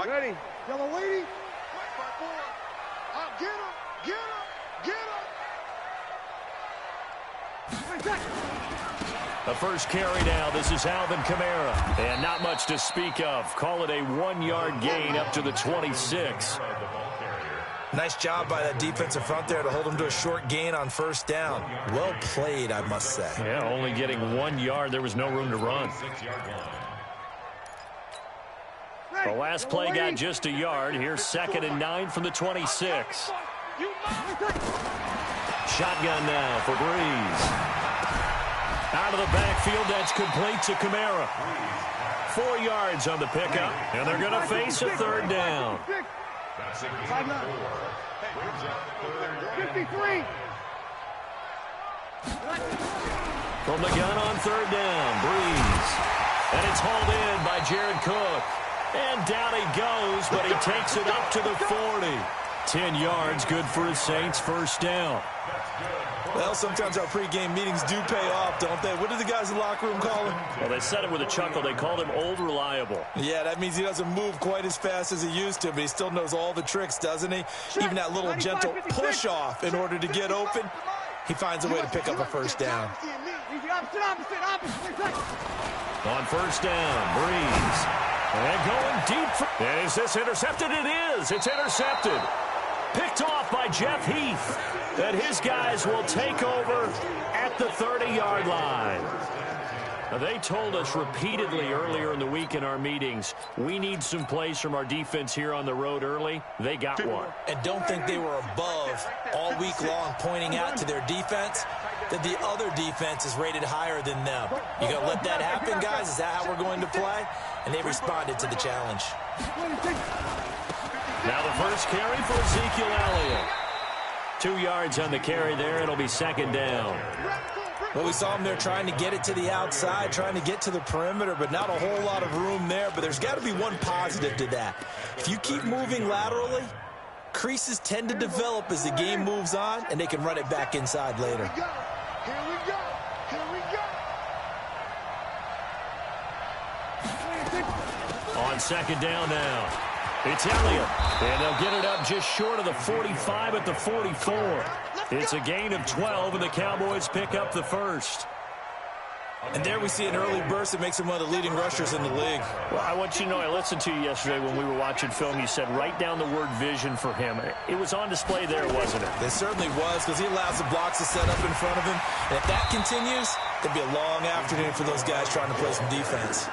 Ready. Yellow lady. Get him. The first carry now. This is Alvin Kamara. And not much to speak of. Call it a 1-yard gain up to the 26. Nice job by that defensive front there to hold him to a short gain on first down. Well played, I must say. Yeah, only getting 1 yard. There was no room to run. The last play got just a yard. Here's 2nd and 9 from the 26. Shotgun now for Breeze. Out of the backfield, that's complete to Kamara. 4 yards on the pickup, and they're going to face a 3rd down. 53. From the gun on 3rd down, Breeze. And it's hauled in by Jared Cook. And down he goes, but he takes it up to the 40. 10 yards, good for his Saints, 1st down. Well, sometimes our pregame meetings do pay off, don't they? What did the guys in the locker room call him? Well, they said it with a chuckle. They called him Old Reliable. Yeah, that means he doesn't move quite as fast as he used to, but he still knows all the tricks, doesn't he? Even that little gentle push-off in order to get open, he finds a way to pick up a 1st down. On 1st down, Breeze. And going deep. Is this intercepted? It is. It's intercepted. Picked off by Jeff Heath. And his guys will take over at the 30-yard line. Now, they told us repeatedly earlier in the week in our meetings, we need some plays from our defense here on the road early. They got one. And don't think they were above all week long pointing out to their defense that the other defense is rated higher than them. You going to let that happen, guys? Is that how we're going to play? And they responded to the challenge. Now the first carry for Ezekiel Elliott. 2 yards on the carry there. It'll be 2nd down. Well, we saw him there trying to get it to the outside, trying to get to the perimeter, but not a whole lot of room there. But there's got to be one positive to that. If you keep moving laterally, creases tend to develop as the game moves on, and they can run it back inside later. Here we go. On 2nd down now. It's Elliott, and they'll get it up just short of the 45 at the 44. It's a gain of 12, and the Cowboys pick up the 1st. And there we see an early burst that makes him one of the leading rushers in the league. Well, I want you to know, I listened to you yesterday when we were watching film. You said write down the word vision for him. It was on display there, wasn't it? It certainly was, because he allows the blocks to set up in front of him. And if that continues, it'll be a long afternoon for those guys trying to play some defense.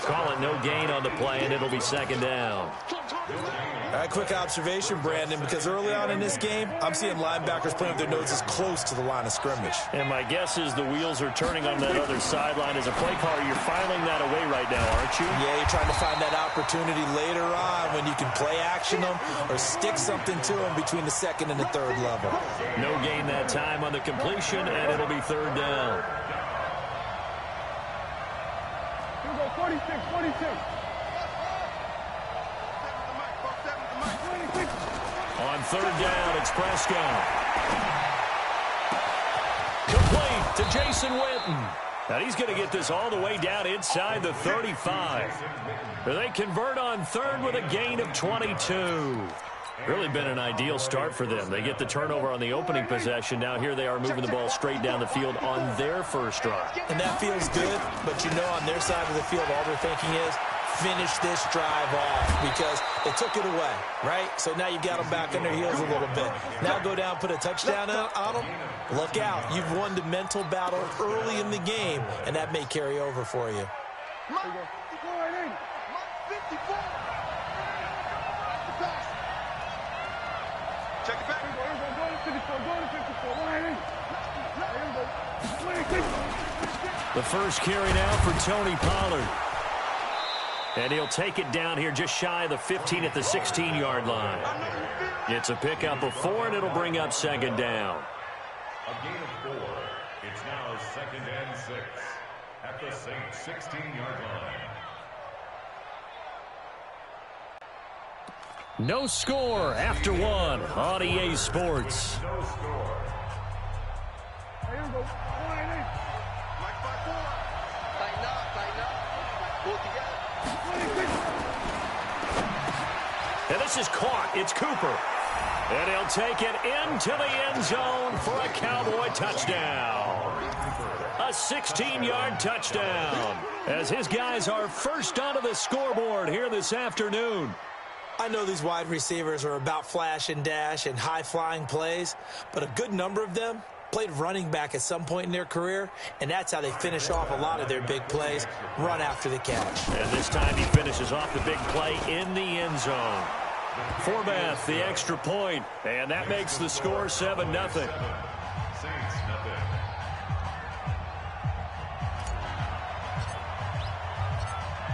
Call it no gain on the play, and it'll be 2nd down. All right, quick observation, Brandon, because early on in this game, I'm seeing linebackers playing with their noses close to the line of scrimmage. And my guess is the wheels are turning on that other sideline. As a play caller, you're filing that away right now, aren't you? Yeah, you're trying to find that opportunity later on when you can play action them or stick something to them between the 2nd and the 3rd level. No gain that time on the completion, and it'll be 3rd down. 46. On 3rd down, it's Prescott. Complete to Jason Witten. And he's going to get this all the way down inside the 35. They convert on 3rd with a gain of 22. Really been an ideal start for them. They get the turnover on the opening possession. Now here they are moving the ball straight down the field on their first drive. And that feels good, but you know on their side of the field all they're thinking is finish this drive off because they took it away, right? So now you've got them back on their heels a little bit. Now go down, put a touchdown on them. Look out. You've won the mental battle early in the game, and that may carry over for you. Check it back. The first carry now for Tony Pollard. And he'll take it down here just shy of the 15 at the 16-yard line. It's a pickup of 4, and it'll bring up 2nd down. A gain of 4. It's now 2nd and 6 at the Saints 16-yard line. No score after 1 on EA Sports. No score. And this is caught. It's Cooper. And he'll take it into the end zone for a Cowboy touchdown. A 16-yard touchdown as his guys are first onto the scoreboard here this afternoon. I know these wide receivers are about flash and dash and high-flying plays, but a good number of them played running back at some point in their career, and that's how they finish off a lot of their big plays, run after the catch. And this time he finishes off the big play in the end zone. Forbath, the extra point, and that makes the score 7-0.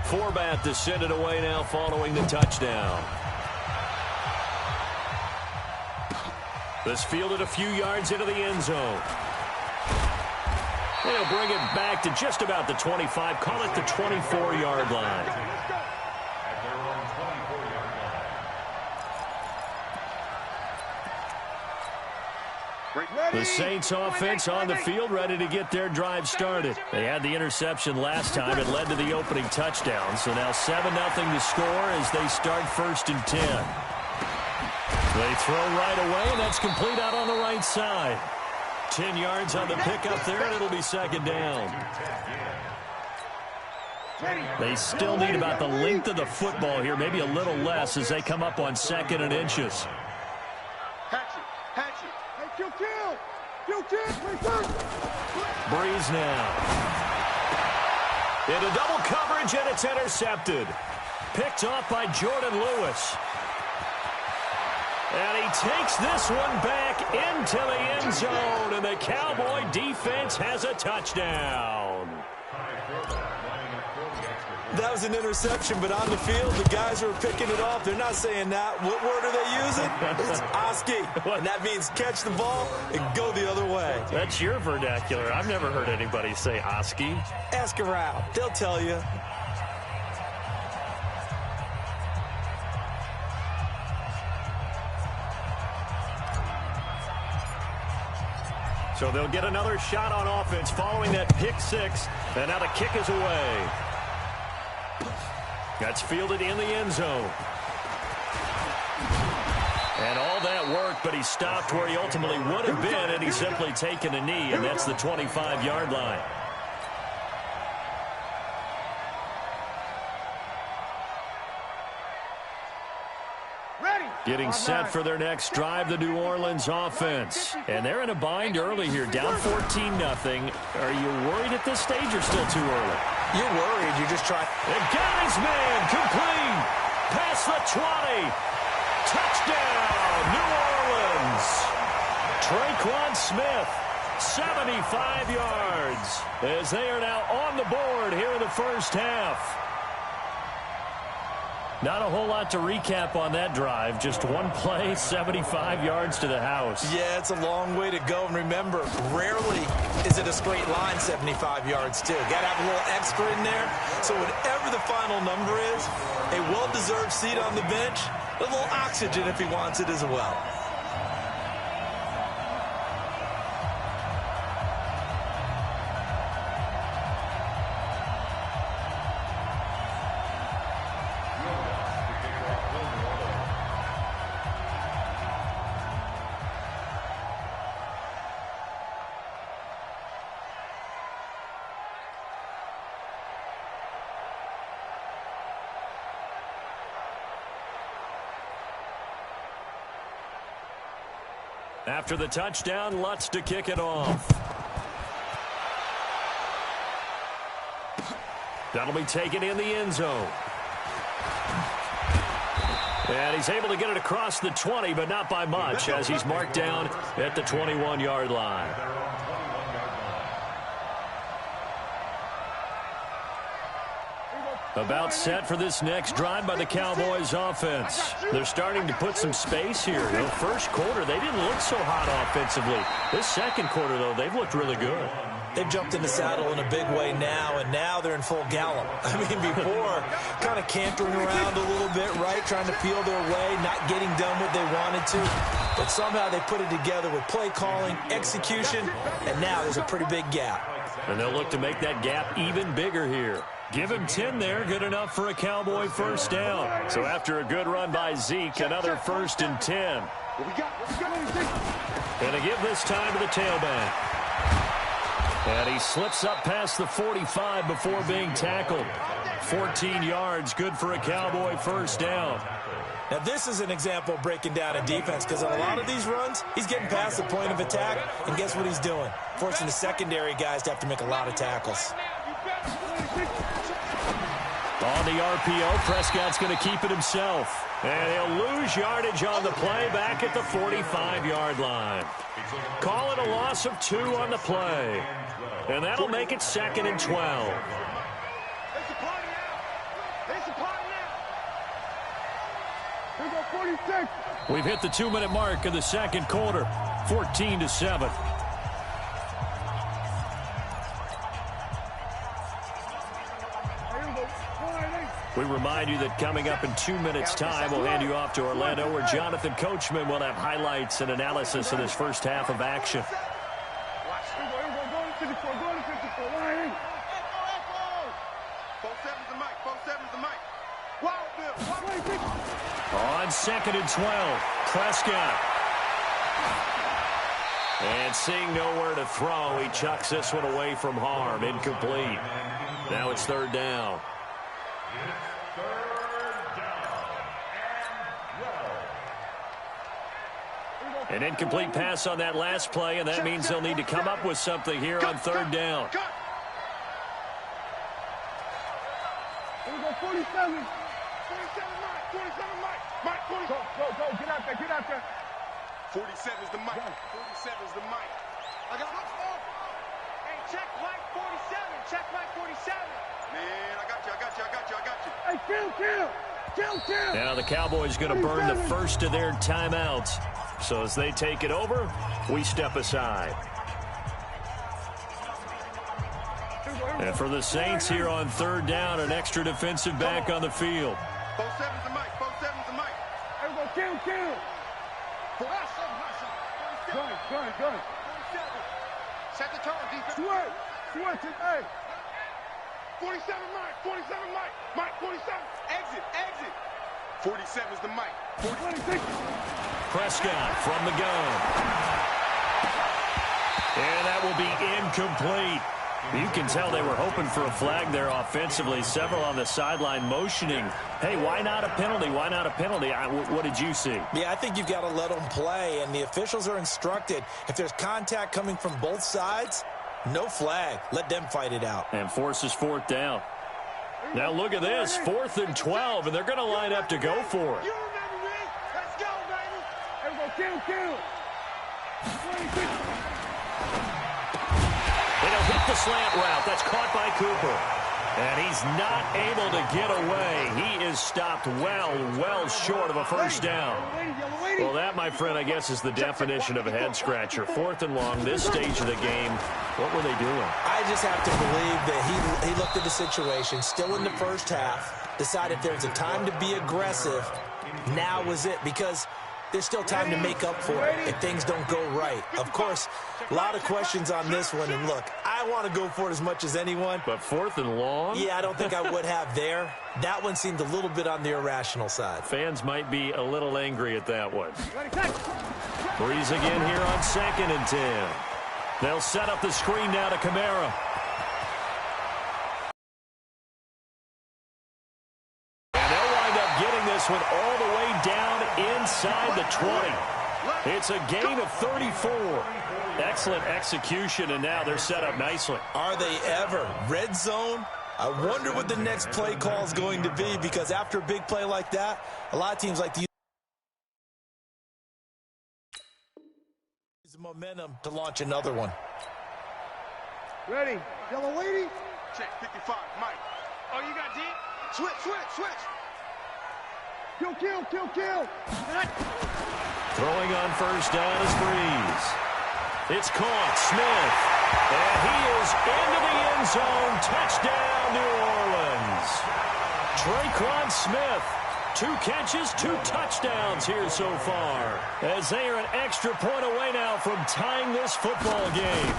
Forbath to send it away now following the touchdown. This fielded a few yards into the end zone. They'll bring it back to just about the 25, call it the 24-yard line. The Saints offense on the field, ready to get their drive started. They had the interception last time. It led to the opening touchdown. So now 7-0 to score as they start 1st and 10. They throw right away, and that's complete out on the right side. 10 yards on the pickup there, and it'll be 2nd down. They still need about the length of the football here, maybe a little less as they come up on 2nd and inches. Breeze now. Into double coverage, and it's intercepted. Picked off by Jordan Lewis. And he takes this one back into the end zone, and the Cowboy defense has a touchdown. That was an interception, but on the field, the guys who are picking it off, they're not saying that. What word are they using? It's Oski, and that means catch the ball and go the other way. That's your vernacular. I've never heard anybody say Oski. Ask around. They'll tell you. So they'll get another shot on offense following that pick 6, and now the kick is away. That's fielded in the end zone. And all that worked, but he stopped where he ultimately would have been, and he's simply taken a knee, and that's the 25-yard line. Getting set for their next drive, the New Orleans offense. And they're in a bind early here, down 14-0. Are you worried at this stage or still too early? You're worried. You're just trying. And got his man, complete. Past the 20. Touchdown, New Orleans. Traquan Smith, 75 yards, as they are now on the board here in the first half. Not a whole lot to recap on that drive. Just one play, 75 yards to the house. Yeah, it's a long way to go. And remember, rarely is it a straight line 75 yards, too. Got to have a little extra in there. So whatever the final number is, a well-deserved seat on the bench, a little oxygen if he wants it as well. After the touchdown, Lutz to kick it off. That'll be taken in the end zone. And he's able to get it across the 20, but not by much, as he's marked down at the 21-yard line. About set for this next drive by the Cowboys offense. They're starting to put some space here. The first quarter, they didn't look so hot offensively. This second quarter, though, they've looked really good. They've jumped in the saddle in a big way now, and now they're in full gallop. I mean, before, kind of cantering around a little bit, right, trying to feel their way, not getting done what they wanted to. But somehow they put it together with play calling, execution, and now there's a pretty big gap. And they'll look to make that gap even bigger here. Give him 10 there, good enough for a Cowboy first down. So after a good run by Zeke, another 1st and 10. And to give this time to the tailback. And he slips up past the 45 before being tackled. 14 yards, good for a Cowboy first down. Now, this is an example of breaking down a defense, because on a lot of these runs, he's getting past the point of attack, and guess what he's doing? Forcing the secondary guys to have to make a lot of tackles. On the RPO, Prescott's going to keep it himself. And he'll lose yardage on the play back at the 45-yard line. Call it a loss of 2 on the play. And that'll make it 2nd and 12. We've hit the 2-minute mark of the second quarter, 14-7. We remind you that coming up in 2 minutes' time, we'll hand you off to Orlando, where Jonathan Coachman will have highlights and analysis of this first half of action. On 2nd and 12, Prescott. And seeing nowhere to throw, he chucks this one away from harm. Incomplete. Now it's 3rd down. An incomplete pass on that last play, and that means they'll need to come up with something here on 3rd down. Here we go, 47. 47, Mike. 47, Mike. Mike, 40. Go. Get out there. 47 is the mic. 47 is the mic. I got it. Hey, check Mike 47. Check Mike 47. Man, I got you. Hey, kill. Now the Cowboys going to burn the first of their timeouts. So as they take it over, we step aside. And for the Saints here on 3rd down, an extra defensive back on the field. 47's the mic. 47's the mic. Everybody, kill. Gun. Set the tone, defense. Switch it, hey. 47 Mike. Mike, 47. Exit. 47 is the mic. 46. Prescott from the gun. And that will be incomplete. You can tell they were hoping for a flag there offensively. Several on the sideline motioning, hey, why not a penalty? What did you see? Yeah, I think you've got to let them play, and the officials are instructed, if there's contact coming from both sides, no flag. Let them fight it out. And forces 4th down. Now look at this, 4th and 12, and they're going to line up to go for it. You remember me? Let's go, baby. Everybody, kill. 26. And he'll hit the slant route. That's caught by Cooper. And he's not able to get away. He is stopped well short of a first down. Well, that, my friend, I guess is the definition of a head-scratcher. 4th and long, this stage of the game. What were they doing? I just have to believe that he looked at the situation, still in the first half, decided there's a time to be aggressive. Now was it, because there's still time to make up for it if things don't go right. Of course, a lot of questions on this one, and look, I want to go for it as much as anyone. But 4th and long? Yeah, I don't think I would have there. That one seemed a little bit on the irrational side. Fans might be a little angry at that one. Breeze again here on 2nd and 10. They'll set up the screen now to Kamara. And they'll wind up getting this one all the way down inside the 20. It's a gain of 34. Excellent execution, and now they're set up nicely. Are they ever? Red zone? I wonder what the next play call is going to be, because after a big play like that, a lot of teams like to use the momentum to launch another one. Ready. Yellow lady. Check 55, Mike. Oh, you got deep? Switch. Kill. Throwing on first down is Breeze. It's caught. Smith. And he is into the end zone. Touchdown, New Orleans. Traquan Smith. 2 catches, 2 touchdowns here so far, as they are an extra point away now from tying this football game.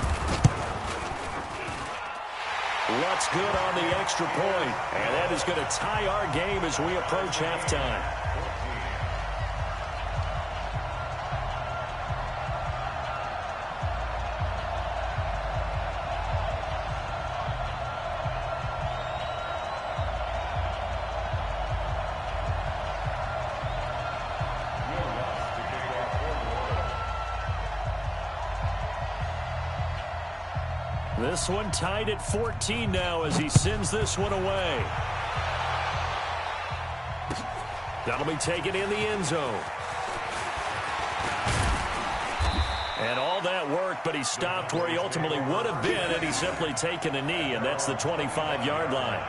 What's good on the extra point? And that is going to tie our game as we approach halftime. This one tied at 14 now as he sends this one away. That'll be taken in the end zone. And all that work, but he stopped where he ultimately would have been had he simply taken a knee, and that's the 25-yard line.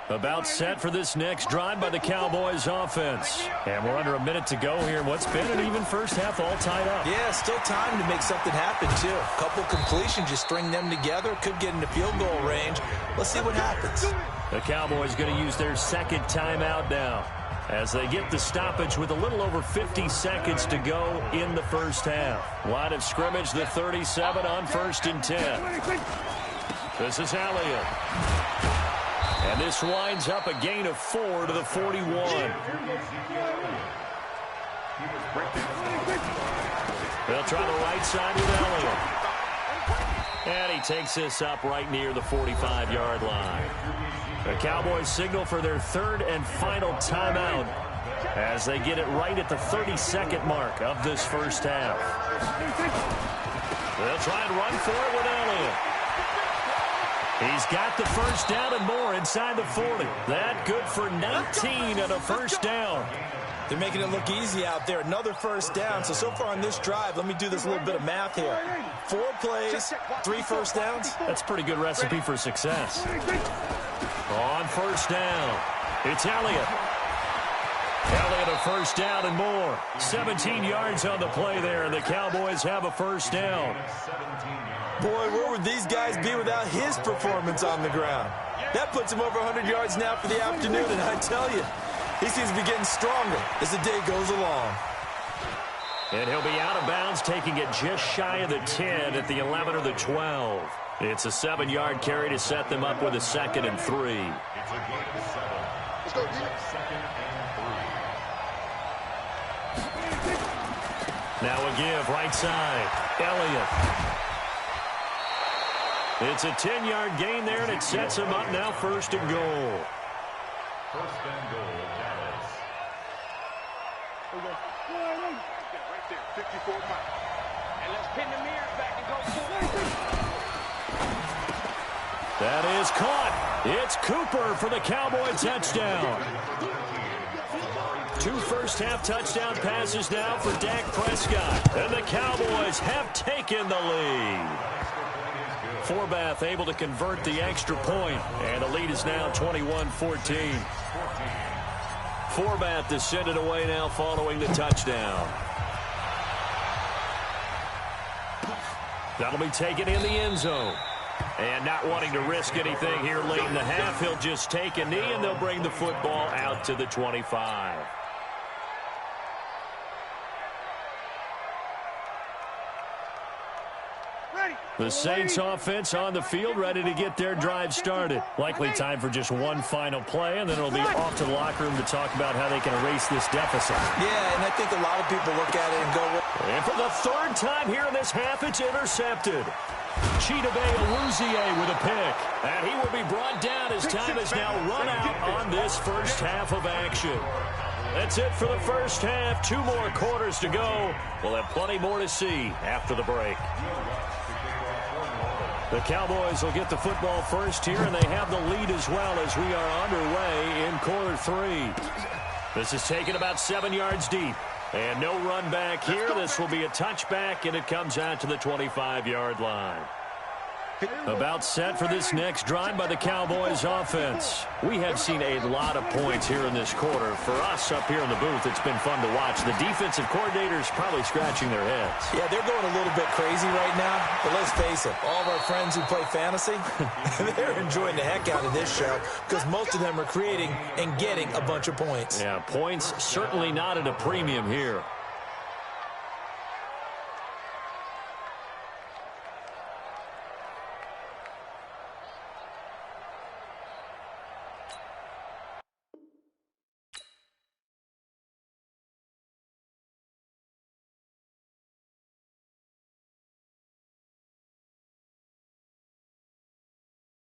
About set for this next drive by the Cowboys offense. And we're under a minute to go here. What's been an even first half all tied up. Yeah, still time to make something happen, too. A couple completions, you string them together, could get into field goal range. Let's see what happens. The Cowboys going to use their second timeout now as they get the stoppage with a little over 50 seconds to go in the first half. Line of scrimmage, the 37 on 1st and 10. This is Elliott. And this winds up a gain of 4 to the 41. They'll try the right side with Elliott. And he takes this up right near the 45-yard line. The Cowboys signal for their third and final timeout as they get it right at the 32nd mark of this first half. They'll try and run for it with Elliott. He's got the first down and more inside the 40. That good for 19 and a first down. They're making it look easy out there. Another first down. So far on this drive, let me do this little bit of math here. 4 plays, 3 first downs. That's a pretty good recipe for success. On first down, it's Elliott. Elliott a first down and more. 17 yards on the play there, and the Cowboys have a first down. Boy, where would these guys be without his performance on the ground? That puts him over 100 yards now for the afternoon, and I tell you, he seems to be getting stronger as the day goes along. And he'll be out of bounds, taking it just shy of the 10 at the 11 or the 12. It's a 7-yard carry to set them up with a 2nd and 3. Let's go, D. 2nd and 3. Now a give right side. Elliott. It's a 10-yard gain there, and it sets him up now 1st and goal. 1st and goal, Dallas. Right there, 54 miles. And let's pin the mirrors back and go forward. That is caught. It's Cooper for the Cowboy touchdown. 2 first-half touchdown passes now for Dak Prescott. And the Cowboys have taken the lead. Forbath able to convert the extra point, and the lead is now 21-14. Forbath descended away now following the touchdown. That'll be taken in the end zone. And not wanting to risk anything here late in the half, he'll just take a knee, and they'll bring the football out to the 25. The Saints offense on the field, ready to get their drive started. Likely time for just one final play, and then it'll be off to the locker room to talk about how they can erase this deficit. Yeah, and I think a lot of people look at it and go, and for the 3rd time here in this half, it's intercepted. Chidobe Awuzie with a pick. And he will be brought down as time is now run out on this first half of action. That's it for the first half. 2 more quarters to go. We'll have plenty more to see after the break. The Cowboys will get the football first here, and they have the lead as well as we are underway in quarter 3. This is taken about 7 yards deep. And no run back here. This will be a touchback, and it comes out to the 25-yard line. About set for this next drive by the Cowboys offense. We have seen a lot of points here in this quarter. For us up here in the booth, it's been fun to watch. The defensive coordinators probably scratching their heads. Yeah, they're going a little bit crazy right now. But let's face it, all of our friends who play fantasy, they're enjoying the heck out of this show because most of them are creating and getting a bunch of points. Yeah, points certainly not at a premium here.